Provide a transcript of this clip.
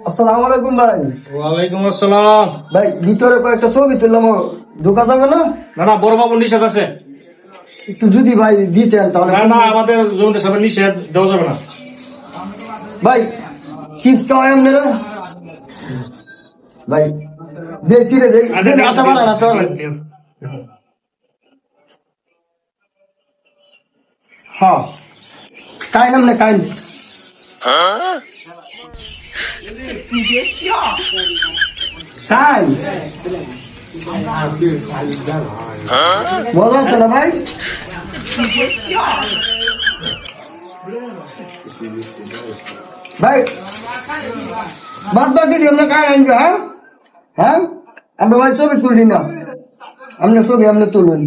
আসসালামু আলাইকুম ভাই। ওয়ালাইকুম আসসালাম। ভাই ভিতরে কয়েকটা ছবি তুললাম, ঢোকা যাবে না? না না, বড় বাবু নিষেধ আছে। একটু যদি ভাই দিতেন তাহলে। না না, আমাদের জমিদের সাথে নিষেধ, দেওয়া যাবে না। ভাই চিপস খাওয়াই আপনারা? ভাই দেখছি রে, হাতে পারে না তো। হ্যাঁ কাই নাম না কাই কাই মজা আছে না ভাই? ভাই বাদ বাকি আমরা কাই আনবো? হ্যাঁ হ্যাঁ, আমরা ভাই ছবি তুলি না, আপনার ছবি আপনি তুলুন।